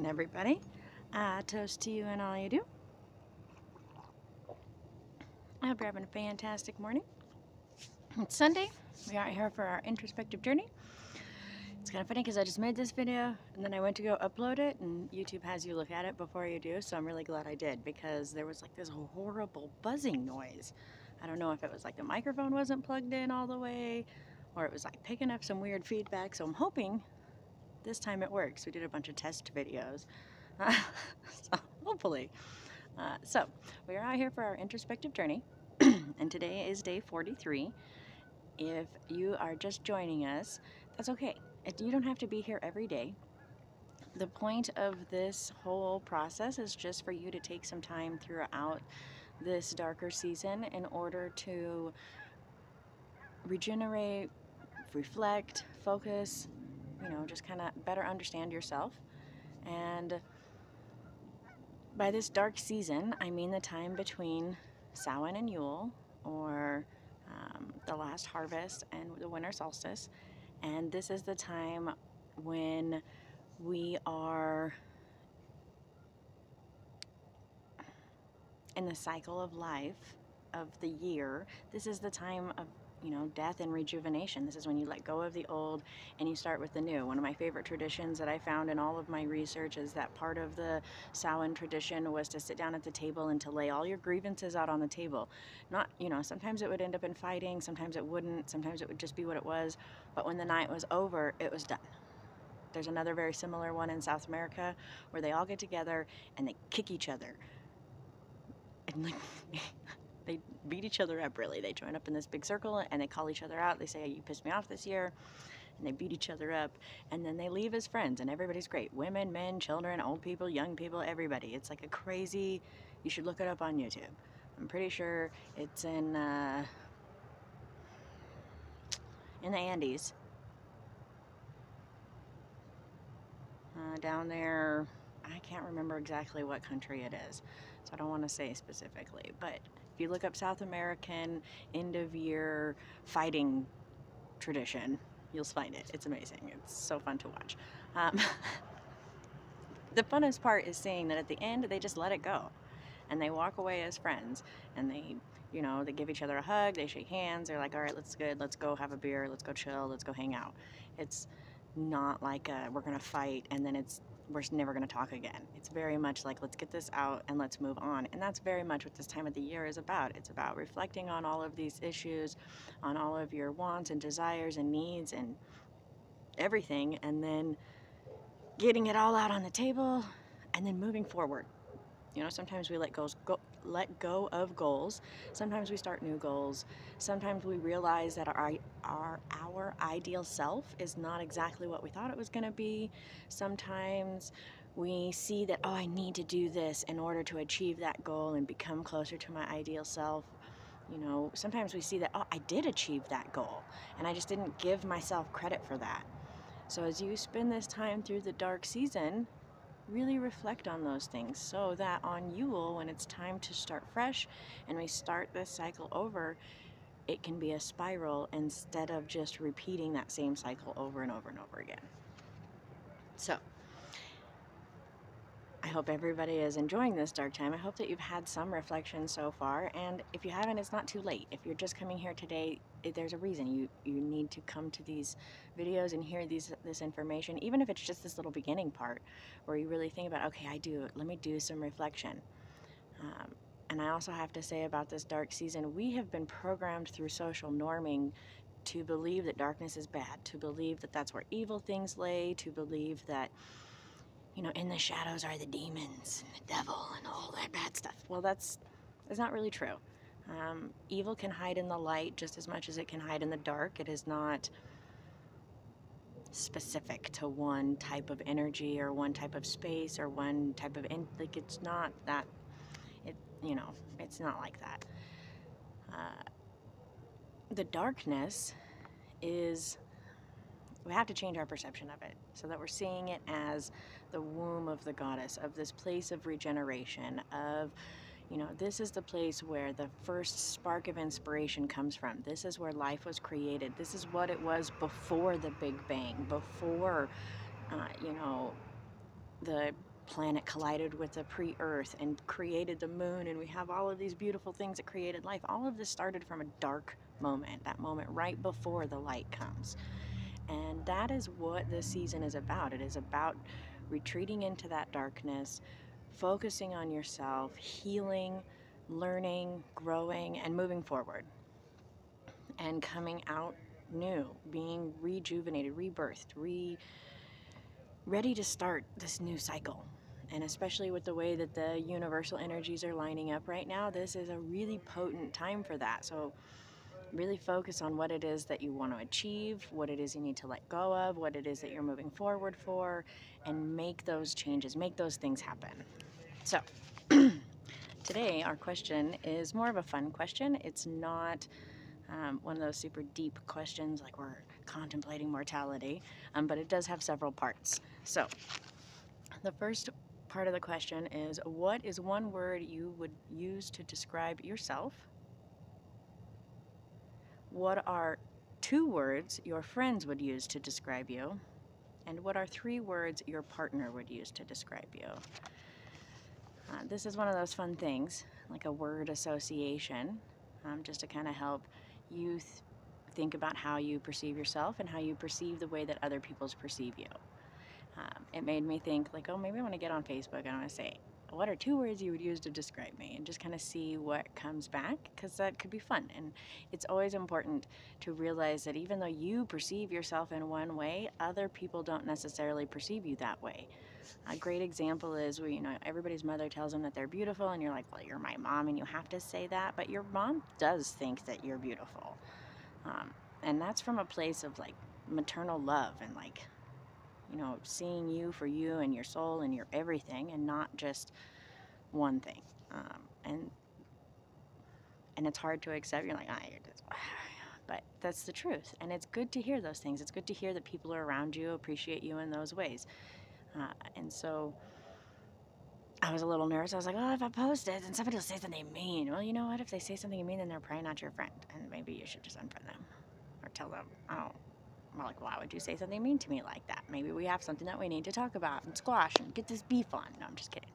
morning, everybody. Toast to you and all you do. I hope you're having a fantastic morning. It's Sunday. We are here for our introspective journey. It's kind of funny because I just made this video and then I went to go upload it, and YouTube has you look at it before you do, so I'm really glad I did because there was like this horrible buzzing noise. I don't know if it was like the microphone wasn't plugged in all the way or it was like picking up some weird feedback, so I'm hoping this time it works. We did a bunch of test videos. So hopefully. So we are out here for our introspective journey, and today is day 43. If you are just joining us, that's okay. You don't have to be here every day. The point of this whole process is just for you to take some time throughout this darker season in order to regenerate, reflect, focus, just kind of better understand yourself. And by this dark season, I mean the time between Samhain and Yule, or the last harvest and the winter solstice. And this is the time when we are in the cycle of life of the year. This is the time of death and rejuvenation. This is when you let go of the old and you start with the new. One of my favorite traditions that I found in all of my research is that part of the Samhain tradition was to sit down at the table and to lay all your grievances out on the table. Not, sometimes it would end up in fighting, sometimes it wouldn't, sometimes it would just be what it was, but when the night was over, it was done. There's another very similar one in South America where they all get together and they kick each other. And like they beat each other up, really. They join up in this big circle and they call each other out. They say, you pissed me off this year. And they beat each other up. And then they leave as friends and everybody's great. Women, men, children, old people, young people, everybody. It's like a crazy, you should look it up on YouTube. I'm pretty sure it's in the Andes. Down there, I can't remember exactly what country it is, so I don't want to say specifically, but if you look up South American end of year fighting tradition, you'll find it. It's amazing. It's so fun to watch. The funnest part is seeing that at the end they just let it go and they walk away as friends, and they give each other a hug, they shake hands, they're like, all right, let's go have a beer, let's go chill, let's go hang out. It's not like we're gonna fight and then we're never gonna talk again. It's very much like, let's get this out and let's move on. And that's very much what this time of the year is about. It's about reflecting on all of these issues, on all of your wants and desires and needs and everything, and then getting it all out on the table and then moving forward. Sometimes we let go of goals. Sometimes we start new goals. Sometimes we realize that our ideal self is not exactly what we thought it was going to be. Sometimes we see that, oh, I need to do this in order to achieve that goal and become closer to my ideal self. Sometimes we see that, oh, I did achieve that goal and I just didn't give myself credit for that. So as you spend this time through the dark season, really reflect on those things so that on Yule, when it's time to start fresh and we start this cycle over, it can be a spiral instead of just repeating that same cycle over and over and over again. So I hope everybody is enjoying this dark time. I hope that you've had some reflection so far, and if you haven't, it's not too late. If you're just coming here today, there's a reason you need to come to these videos and hear this information, even if it's just this little beginning part where you really think about, okay, let me do some reflection. And I also have to say about this dark season, we have been programmed through social norming to believe that darkness is bad, to believe that that's where evil things lay, to believe that in the shadows are the demons and the devil and all that bad stuff. Well, that's not really true. Evil can hide in the light just as much as it can hide in the dark. It is not specific to one type of energy or one type of space or one type of it's not that. It's not like that. The darkness is, we have to change our perception of it so that we're seeing it as the womb of the goddess, of this place of regeneration, of, this is the place where the first spark of inspiration comes from. This is where life was created. This is what it was before the Big Bang, before, the planet collided with the pre-Earth and created the moon, and we have all of these beautiful things that created life. All of this started from a dark moment, that moment right before the light comes. And that is what this season is about. It is about retreating into that darkness, focusing on yourself, healing, learning, growing, and moving forward, and coming out new, being rejuvenated, rebirthed, ready to start this new cycle. And especially with the way that the universal energies are lining up right now, this is a really potent time for that. So really focus on what it is that you want to achieve, what it is you need to let go of, what it is that you're moving forward for, and make those changes, make those things happen. So today our question is more of a fun question. It's not one of those super deep questions like we're contemplating mortality, but it does have several parts. So the first part of the question is, what is one word you would use to describe yourself? What are 2 words your friends would use to describe you? And what are 3 words your partner would use to describe you? This is one of those fun things, like a word association, just to kind of help you think about how you perceive yourself and how you perceive the way that other people perceive you. It made me think, like, oh, maybe I want to get on Facebook and I want to say, what are 2 words you would use to describe me? And just kind of see what comes back, because that could be fun. And it's always important to realize that even though you perceive yourself in one way, other people don't necessarily perceive you that way. A great example is where, everybody's mother tells them that they're beautiful, and you're like, well, you're my mom and you have to say that, but your mom does think that you're beautiful. And that's from a place of like maternal love and like, seeing you for you and your soul and your everything, and not just one thing. And it's hard to accept. You're like, you're just, but that's the truth. And it's good to hear those things. It's good to hear that people around you appreciate you in those ways. And so I was a little nervous. I was like, oh, if I post it and somebody will say something mean. Well, you know what? If they say something mean, then they're probably not your friend. And maybe you should just unfriend them or tell them, like, why would you say something mean to me like that? Maybe we have something that we need to talk about and squash and get this beef on. No, I'm just kidding.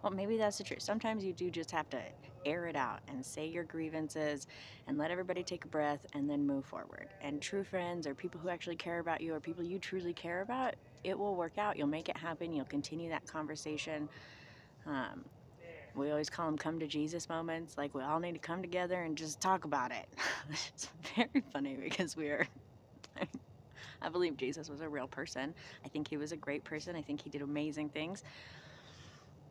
Well, maybe that's the truth. Sometimes you do just have to air it out and say your grievances and let everybody take a breath and then move forward. And true friends, or people who actually care about you, or people you truly care about, it will work out. You'll make it happen. You'll continue that conversation. We always call them come to Jesus moments. Like, we all need to come together and just talk about it. It's very funny because I believe Jesus was a real person. I think he was a great person. I think he did amazing things.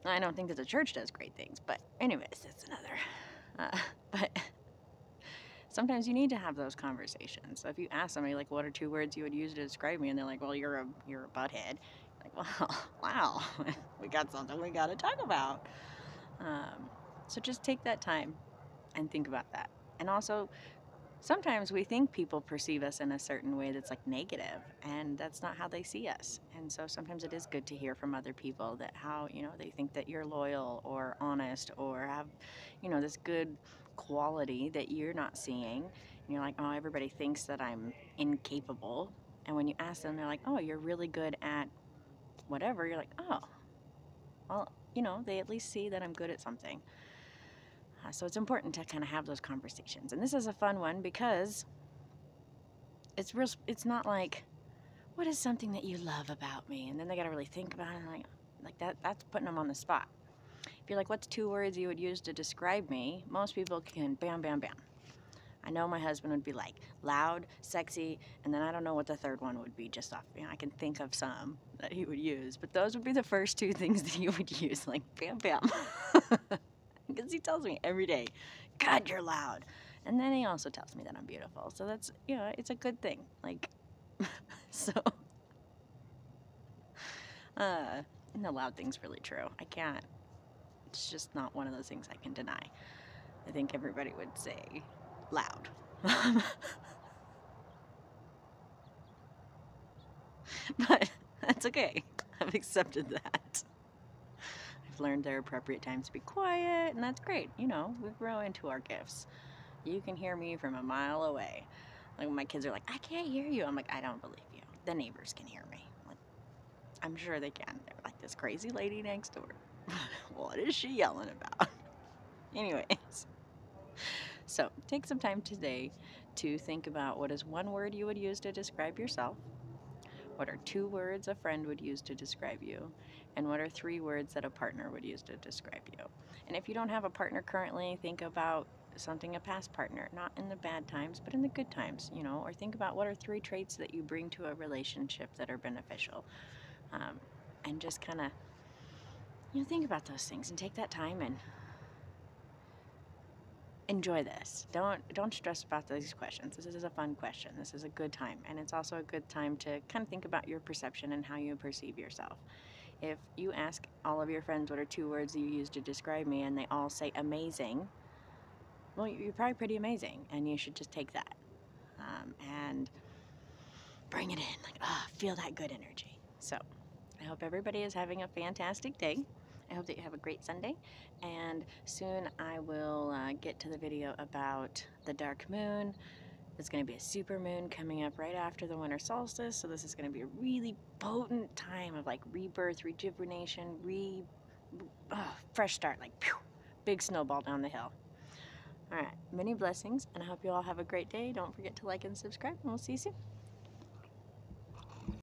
I don't think that the church does great things, but anyways, that's another. But sometimes you need to have those conversations. So if you ask somebody, like, what are 2 words you would use to describe me? And they're like, well, you're a butthead. Like, well, wow, we got something we got to talk about. So just take that time and think about that. And also, sometimes we think people perceive us in a certain way that's like negative, and that's not how they see us. And so sometimes it is good to hear from other people that how, they think that you're loyal or honest or have, this good quality that you're not seeing. And you're like, oh, everybody thinks that I'm incapable. And when you ask them, they're like, oh, you're really good at whatever. You're like, oh, well, they at least see that I'm good at something. So it's important to kind of have those conversations. And this is a fun one because it's not like, what is something that you love about me? And then they got to really think about it. Like that's putting them on the spot. If you're like, what's 2 words you would use to describe me? Most people can bam, bam, bam. I know my husband would be like loud, sexy, and then I don't know what the third one would be just off. I can think of some that he would use, but those would be the first 2 things that he would use, like bam, bam. Because he tells me every day, God, you're loud. And then he also tells me that I'm beautiful. So that's, it's a good thing. Like, so, and the loud thing's really true. I can't, it's just not one of those things I can deny. I think everybody would say loud. But that's okay. I've accepted that. I've learned there are appropriate times to be quiet, and that's great. We grow into our gifts. You can hear me from a mile away. Like when my kids are like, I can't hear you. I'm like, I don't believe you. The neighbors can hear me. Like, I'm sure they can. They're like, this crazy lady next door. What is she yelling about? Anyways, so take some time today to think about what is one word you would use to describe yourself, what are 2 words a friend would use to describe you, and what are 3 words that a partner would use to describe you. And if you don't have a partner currently, think about something a past partner, not in the bad times, but in the good times, or think about what are 3 traits that you bring to a relationship that are beneficial. And just kind of, think about those things and take that time and enjoy this. Don't stress about these questions. This is a fun question. This is a good time, and it's also a good time to kind of think about your perception and how you perceive yourself. If you ask all of your friends what are 2 words you use to describe me and they all say amazing, well, you're probably pretty amazing, and you should just take that and bring it in. Like, feel that good energy. So I hope everybody is having a fantastic day. I hope that you have a great Sunday, and soon I will get to the video about the dark moon. It's going to be a super moon coming up right after the winter solstice, so this is going to be a really potent time of like rebirth, rejuvenation, fresh start, like pew, big snowball down the hill. All right, many blessings, and I hope you all have a great day. Don't forget to like and subscribe, and we'll see you soon.